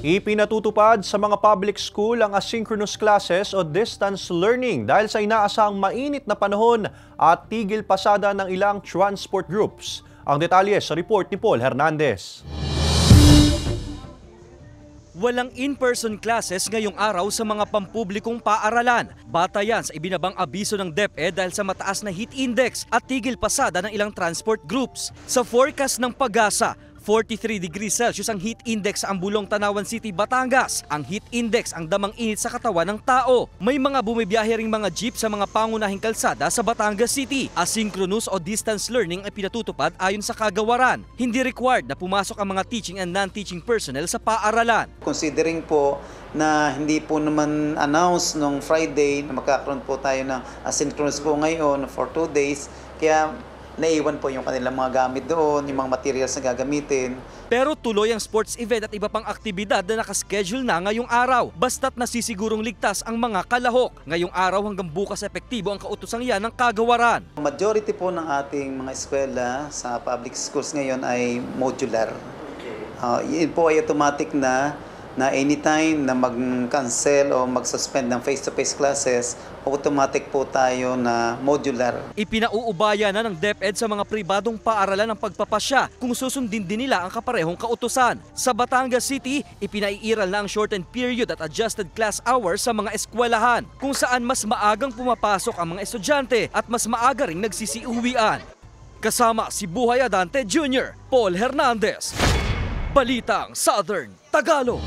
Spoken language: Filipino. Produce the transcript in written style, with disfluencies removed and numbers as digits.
Ipinatutupad sa mga public school ang asynchronous classes o distance learning dahil sa inaasahang mainit na panahon at tigil pasada ng ilang transport groups. Ang detalye sa report ni Paul Hernandez. Walang in-person classes ngayong araw sa mga pampublikong paaralan. Batayan sa ibinabang abiso ng DepEd dahil sa mataas na heat index at tigil pasada ng ilang transport groups. Sa forecast ng Pag-asa, 43 degrees Celsius ang heat index sa Ambulong, Tanawan City, Batangas. Ang heat index ang damang init sa katawan ng tao. May mga bumibiyahe ring mga jeep sa mga pangunahing kalsada sa Batangas City. Asynchronous o distance learning ay pinatutupad ayon sa kagawaran. Hindi required na pumasok ang mga teaching and non-teaching personnel sa paaralan. Considering po na hindi po naman announce nung Friday na magkakaroon po tayo ng asynchronous po ngayon for 2 days, kaya naiwan po yung kanilang mga gamit doon, yung mga materials na gagamitin. Pero tuloy ang sports event at iba pang aktibidad na nakaschedule na ngayong araw, basta't nasisigurong ligtas ang mga kalahok. Ngayong araw hanggang bukas epektibo ang kautosang yan ng kagawaran. Majority po ng ating mga eskwela sa public schools ngayon ay modular. Yun po ay automatic na anytime na mag-cancel o mag-suspend ng face-to-face classes, automatic po tayo na modular. Ipinauubaya na ng DepEd sa mga pribadong paaralan ang pagpapasya kung susundin din nila ang kaparehong kautusan. Sa Batangas City, ipinaiiral na ang shortened period at adjusted class hours sa mga eskwelahan, kung saan mas maagang pumapasok ang mga estudyante at mas maaga ring nagsisiuwian. Kasama si Buhay Adante Jr., Paul Hernandez, Balitang Southern Tagalog.